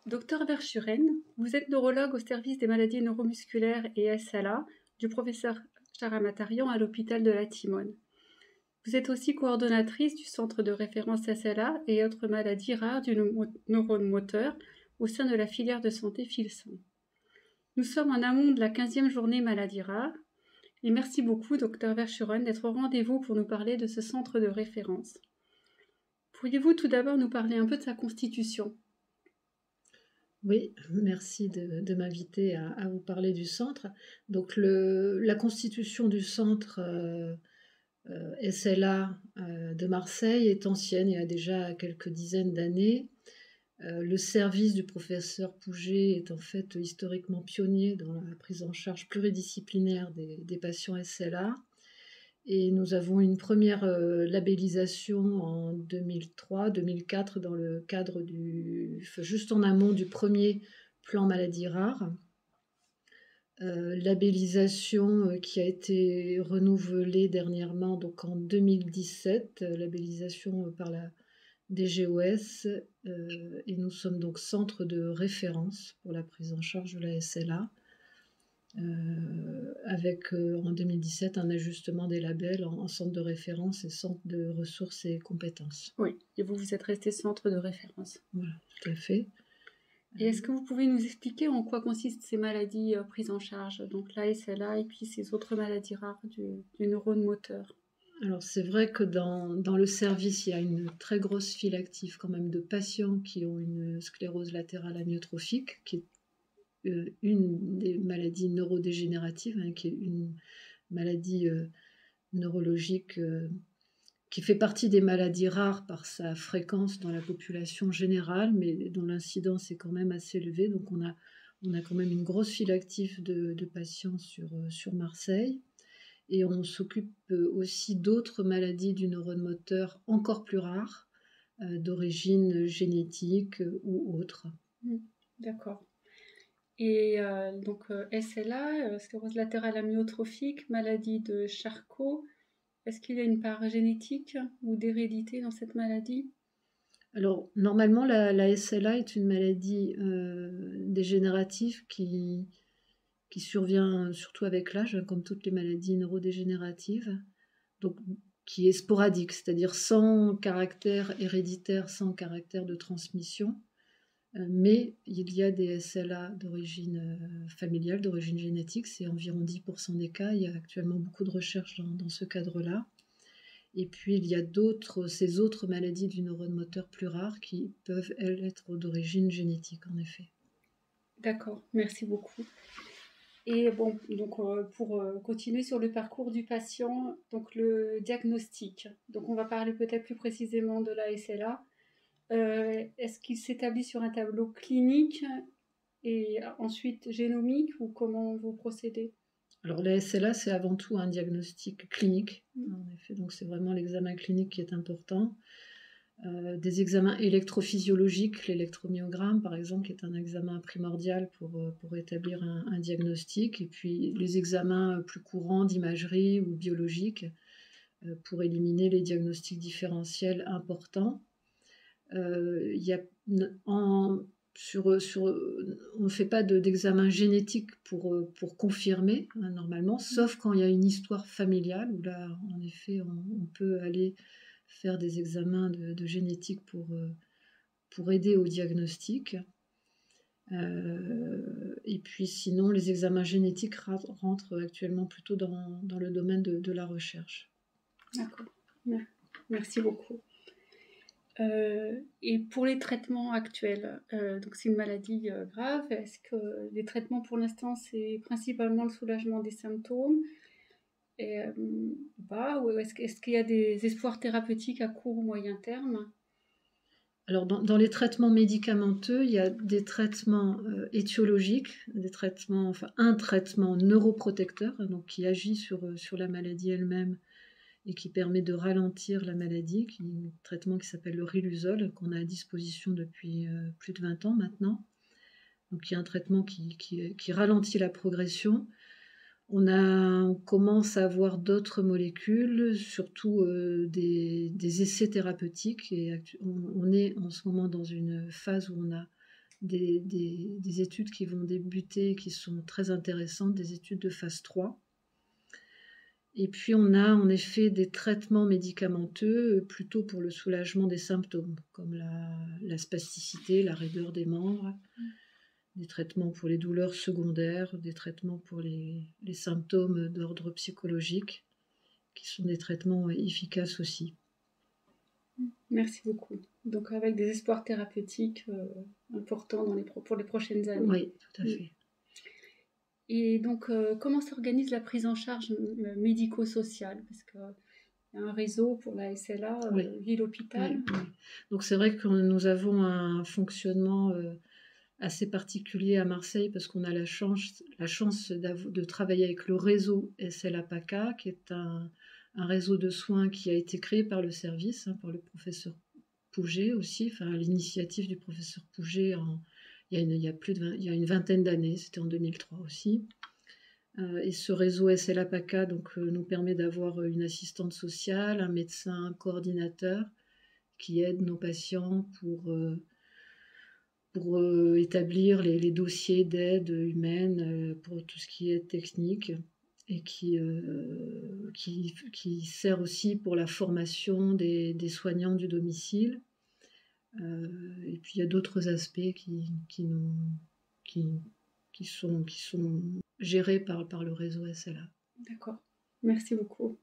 Docteur Verschuren, vous êtes neurologue au service des maladies neuromusculaires et SLA du professeur Charamatarian à l'hôpital de la Timone. Vous êtes aussi coordonnatrice du centre de référence SLA et autres maladies rares du neurone moteur au sein de la filière de santé Filson. Nous sommes en amont de la 15e journée maladies rares et merci beaucoup, Docteur Verschuren, d'être au rendez-vous pour nous parler de ce centre de référence. Pourriez-vous tout d'abord nous parler un peu de sa constitution ? Oui, merci de m'inviter à vous parler du centre. Donc la constitution du centre SLA de Marseille est ancienne, il y a déjà quelques dizaines d'années. Le service du professeur Pouget est en fait historiquement pionnier dans la prise en charge pluridisciplinaire des patients SLA. Et nous avons une première labellisation en 2003-2004 dans le cadre juste en amont du premier plan maladie rare. Labellisation qui a été renouvelée dernièrement, donc en 2017, labellisation par la DGOS, et nous sommes donc centre de référence pour la prise en charge de la SLA. Avec en 2017 un ajustement des labels en centre de référence et centre de ressources et compétences. Oui, et vous êtes resté centre de référence. Voilà, tout à fait. Et est-ce que vous pouvez nous expliquer en quoi consistent ces maladies prises en charge, donc la SLA et puis ces autres maladies rares du neurone moteur? Alors c'est vrai que dans le service, il y a une très grosse file active quand même de patients qui ont une sclérose latérale amyotrophique, qui est une des maladies neurodégénératives, qui est une maladie neurologique qui fait partie des maladies rares par sa fréquence dans la population générale, mais dont l'incidence est quand même assez élevée. Donc on a quand même une grosse file active de patients sur Marseille. Et on s'occupe aussi d'autres maladies du neurone moteur encore plus rares, d'origine génétique ou autre. D'accord. Et donc SLA, sclérose latérale amyotrophique, maladie de Charcot, est-ce qu'il y a une part génétique ou d'hérédité dans cette maladie? Alors, normalement, la SLA est une maladie dégénérative qui survient surtout avec l'âge, comme toutes les maladies neurodégénératives, donc qui est sporadique, c'est-à-dire sans caractère héréditaire, sans caractère de transmission. Mais il y a des SLA d'origine familiale, d'origine génétique, c'est environ 10% des cas. Il y a actuellement beaucoup de recherches dans ce cadre-là. Et puis il y a ces autres maladies du neurone moteur plus rares qui peuvent, elles, être d'origine génétique, en effet. D'accord, merci beaucoup. Et bon, donc pour continuer sur le parcours du patient, donc le diagnostic. Donc on va parler peut-être plus précisément de la SLA. Est-ce qu'il s'établit sur un tableau clinique et ensuite génomique ou comment vous procédez? Alors la SLA, c'est avant tout un diagnostic clinique, en effet, donc c'est vraiment l'examen clinique qui est important. Des examens électrophysiologiques, l'électromyogramme par exemple, qui est un examen primordial pour établir un diagnostic, et puis les examens plus courants d'imagerie ou biologiques pour éliminer les diagnostics différentiels importants. Il y a on ne fait pas d'examen génétique pour confirmer, normalement, sauf quand il y a une histoire familiale, où là, en effet, on peut aller faire des examens de génétique pour aider au diagnostic. Et puis sinon, les examens génétiques rentrent actuellement plutôt dans le domaine de la recherche. D'accord, merci beaucoup. Et pour les traitements actuels, donc c'est une maladie grave, est-ce que les traitements pour l'instant c'est principalement le soulagement des symptômes ou est-ce qu'il y a des espoirs thérapeutiques à court ou moyen terme? Alors dans les traitements médicamenteux, il y a des traitements étiologiques, un traitement neuroprotecteur, donc qui agit sur la maladie elle-même et qui permet de ralentir la maladie, un traitement qui s'appelle le Riluzole, qu'on a à disposition depuis plus de 20 ans maintenant. Donc il y a un traitement qui ralentit la progression. On commence à avoir d'autres molécules, surtout des essais thérapeutiques, et on est en ce moment dans une phase où on a des études qui vont débuter, qui sont très intéressantes, des études de phase 3. Et puis on a en effet des traitements médicamenteux plutôt pour le soulagement des symptômes, comme la spasticité, la raideur des membres, des traitements pour les douleurs secondaires, des traitements pour les symptômes d'ordre psychologique, qui sont des traitements efficaces aussi. Merci beaucoup. Donc avec des espoirs thérapeutiques importants pour les prochaines années. Oui, tout à fait. Et donc, comment s'organise la prise en charge médico-sociale? Parce qu'il y a un réseau pour la SLA, Oui. ville-hôpital. Oui. Donc c'est vrai que nous avons un fonctionnement assez particulier à Marseille parce qu'on a la chance de travailler avec le réseau SLA-PACA, qui est un réseau de soins qui a été créé par le service, par le professeur Pouget aussi, à l'initiative du professeur Pouget il y a une vingtaine d'années, c'était en 2003 aussi. Et ce réseau SLA-PACA nous permet d'avoir une assistante sociale, un médecin, un coordinateur qui aide nos patients pour établir les dossiers d'aide humaine, pour tout ce qui est technique, et qui sert aussi pour la formation des soignants du domicile. Et puis il y a d'autres aspects qui sont gérés par le réseau SLA. D'accord, merci beaucoup.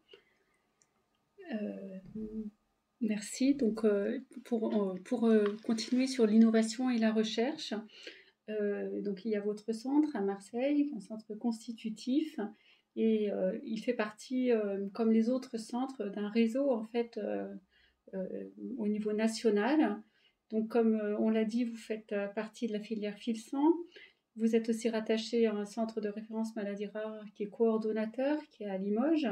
Merci. Donc, pour continuer sur l'innovation et la recherche, donc il y a votre centre à Marseille, un centre constitutif, et il fait partie, comme les autres centres, d'un réseau en fait au niveau national. Donc, comme on l'a dit, vous faites partie de la filière Filsan. Vous êtes aussi rattaché à un centre de référence maladies rares qui est coordonnateur, qui est à Limoges.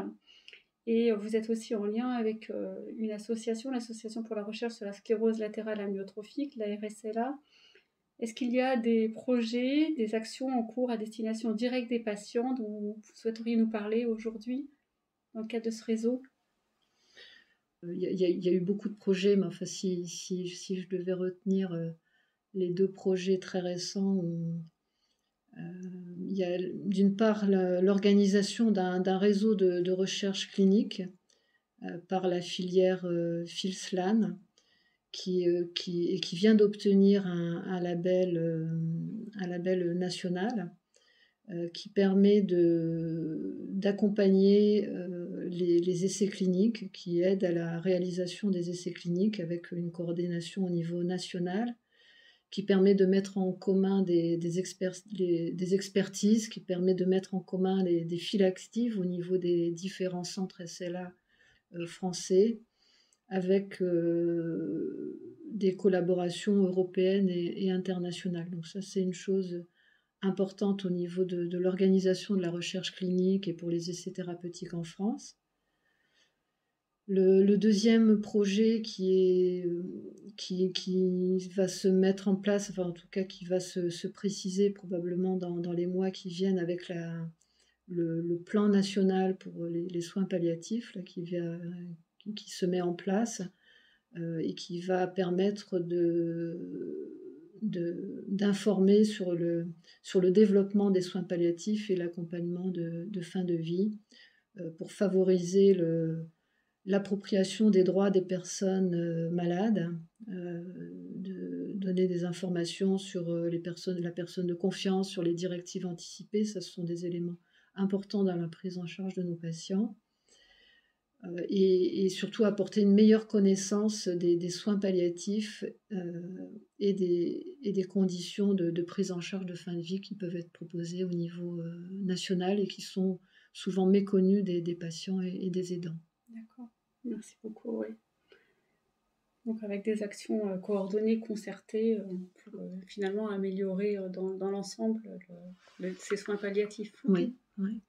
Et vous êtes aussi en lien avec une association, l'Association pour la recherche sur la sclérose latérale amyotrophique, la RSLA. Est-ce qu'il y a des projets, des actions en cours à destination directe des patients dont vous souhaiteriez nous parler aujourd'hui dans le cadre de ce réseau? Il y a eu beaucoup de projets, mais enfin, si je devais retenir les 2 projets très récents, il y a d'une part l'organisation d'un réseau de recherche clinique par la filière FILSLAN, qui vient d'obtenir un label national qui permet d'accompagner les essais cliniques, qui aide à la réalisation des essais cliniques avec une coordination au niveau national, qui permet de mettre en commun des expertises, qui permet de mettre en commun des files actives au niveau des différents centres SLA français, avec des collaborations européennes et internationales. Donc ça, c'est une chose importante au niveau de l'organisation de la recherche clinique et pour les essais thérapeutiques en France. Le deuxième projet qui va se mettre en place, enfin en tout cas qui va se préciser probablement dans les mois qui viennent avec le plan national pour les soins palliatifs là, qui se met en place et qui va permettre d'informer sur le développement des soins palliatifs et l'accompagnement de fin de vie pour favoriser l'appropriation des droits des personnes malades, de donner des informations sur la personne de confiance, sur les directives anticipées. Ça, ce sont des éléments importants dans la prise en charge de nos patients. Et surtout apporter une meilleure connaissance des soins palliatifs et des conditions de prise en charge de fin de vie qui peuvent être proposées au niveau national et qui sont souvent méconnues des patients et des aidants. D'accord, merci beaucoup. Oui. Donc avec des actions coordonnées, concertées, pour finalement améliorer dans l'ensemble ces soins palliatifs. Oui, oui.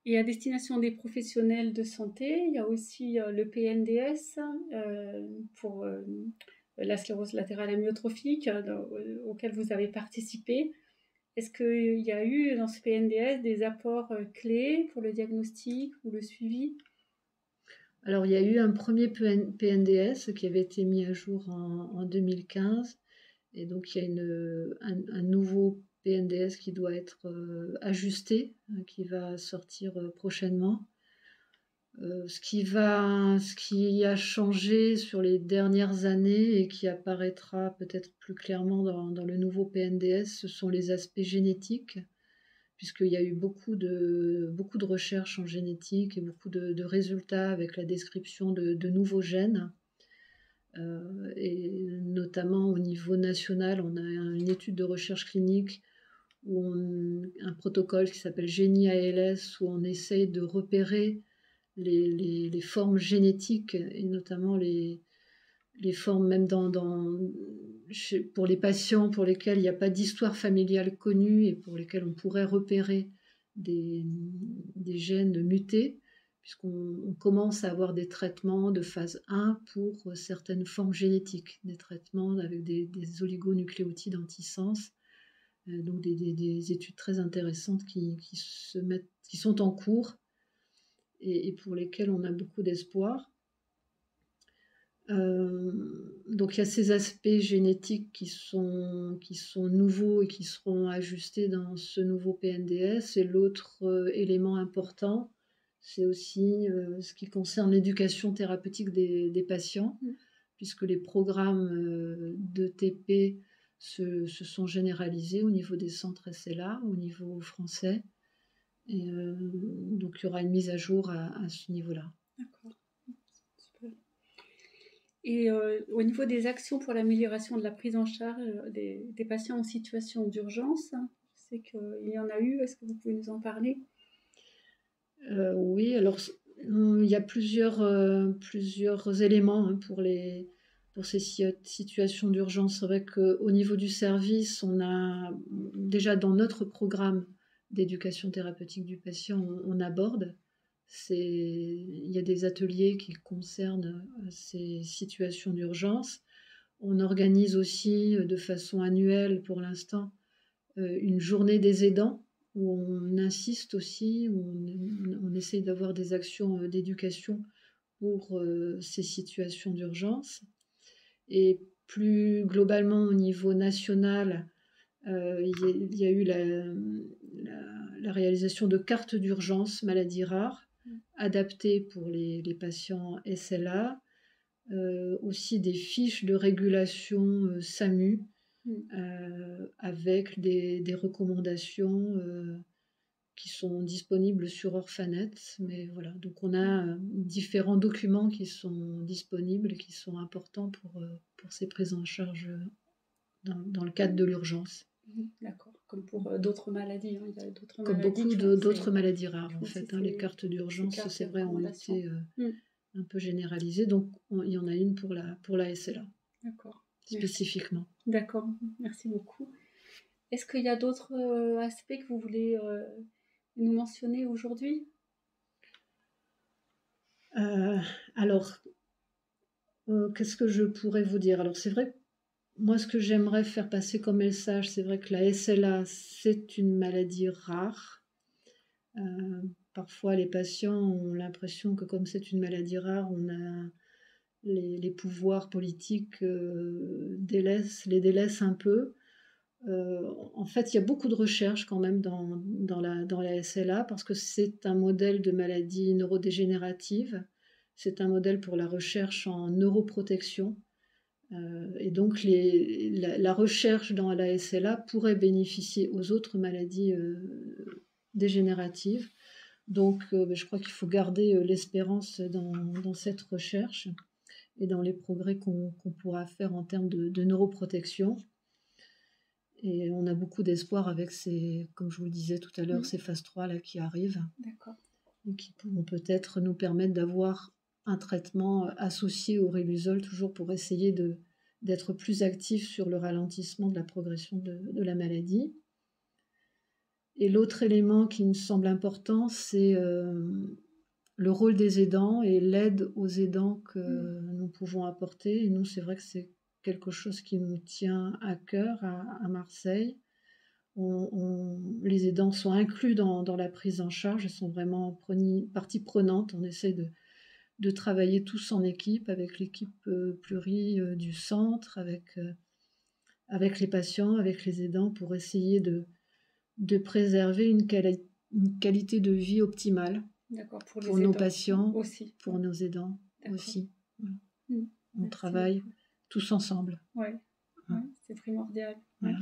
Et à destination des professionnels de santé, il y a aussi le PNDS pour la sclérose latérale amyotrophique auquel vous avez participé. Est-ce qu'il y a eu dans ce PNDS des apports clés pour le diagnostic ou le suivi? Alors, il y a eu un premier PNDS qui avait été mis à jour en 2015 Et donc, il y a un nouveau PNDS qui doit être ajusté, qui va sortir prochainement. Ce qui a changé sur les dernières années et qui apparaîtra peut-être plus clairement dans le nouveau PNDS, ce sont les aspects génétiques, puisqu'il y a eu beaucoup de recherches en génétique et beaucoup de résultats avec la description de nouveaux gènes. Et notamment au niveau national, on a une étude de recherche clinique un protocole qui s'appelle GENI-ALS, où on essaye de repérer les formes génétiques, et notamment les formes même pour les patients pour lesquels il n'y a pas d'histoire familiale connue et pour lesquels on pourrait repérer des gènes mutés, puisqu'on commence à avoir des traitements de phase 1 pour certaines formes génétiques, des traitements avec des oligonucléotides antisens, donc des études très intéressantes qui sont en cours et pour lesquelles on a beaucoup d'espoir. Donc il y a ces aspects génétiques qui sont nouveaux et qui seront ajustés dans ce nouveau PNDS. Et l'autre élément important, c'est aussi ce qui concerne l'éducation thérapeutique des patients, puisque les programmes d'ETP se sont généralisés au niveau des centres SLA, au niveau français. Et donc il y aura une mise à jour à ce niveau-là. D'accord. Super. Et au niveau des actions pour l'amélioration de la prise en charge des patients en situation d'urgence, je sais qu'il y en a eu, est-ce que vous pouvez nous en parler? Oui, alors il y a plusieurs éléments pour ces situations d'urgence. C'est vrai qu'au niveau du service, on a déjà dans notre programme d'éducation thérapeutique du patient, on aborde. Il y a des ateliers qui concernent ces situations d'urgence. On organise aussi de façon annuelle pour l'instant une journée des aidants, où on insiste aussi, où on essaye d'avoir des actions d'éducation pour ces situations d'urgence. Et plus globalement au niveau national, il y a eu la réalisation de cartes d'urgence maladies rares adaptées pour les patients SLA, aussi des fiches de régulation SAMU avec des recommandations qui sont disponibles sur Orphanet. Mais voilà, donc on a différents documents qui sont disponibles et qui sont importants pour ces prises en charge dans le cadre de l'urgence. D'accord, comme pour d'autres maladies. Il y a d'autres comme maladies beaucoup d'autres maladies rares, en fait. Les cartes d'urgence, c'est vrai, ont été un peu généralisées. Donc, il y en a une pour la SLA. D'accord. Spécifiquement. D'accord, merci beaucoup. Est-ce qu'il y a d'autres aspects que vous voulez nous mentionner aujourd'hui? Alors, qu'est-ce que je pourrais vous dire? Alors, c'est vrai, moi, ce que j'aimerais faire passer comme message, c'est vrai que la SLA, c'est une maladie rare. Parfois, les patients ont l'impression que comme c'est une maladie rare, on a les pouvoirs politiques les délaissent un peu. En fait, il y a beaucoup de recherches quand même dans la SLA, parce que c'est un modèle de maladie neurodégénérative. C'est un modèle pour la recherche en neuroprotection. Et donc, la recherche dans la SLA pourrait bénéficier aux autres maladies dégénératives. Donc, je crois qu'il faut garder l'espérance dans cette recherche et dans les progrès qu'on pourra faire en termes de neuroprotection. Et on a beaucoup d'espoir avec comme je vous le disais tout à l'heure, ces phases 3 là, qui arrivent. D'accord. Et qui pourront peut-être nous permettre d'avoir un traitement associé au Riluzole, toujours pour essayer d'être plus actif sur le ralentissement de la progression de la maladie. Et l'autre élément qui me semble important, c'est le rôle des aidants et l'aide aux aidants que nous pouvons apporter. Et nous, c'est vrai que c'est quelque chose qui nous tient à cœur à Marseille. Les aidants sont inclus dans la prise en charge, ils sont vraiment partie prenante. On essaie de travailler tous en équipe, avec l'équipe pluri du centre, avec avec les patients, avec les aidants, pour essayer de préserver une qualité de vie optimale pour nos patients, aussi. pour nos aidants aussi. Voilà. On Merci travaille beaucoup. tous ensemble. Oui, c'est primordial. Voilà.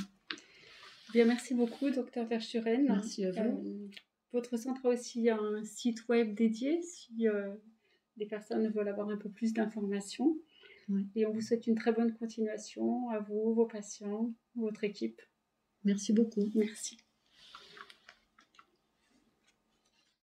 Bien, merci beaucoup, Dr Verschuren. Merci à vous. Votre centre a aussi un site web dédié si les personnes veulent avoir un peu plus d'informations. Oui. Et on vous souhaite une très bonne continuation à vous, vos patients, votre équipe. Merci beaucoup. Merci.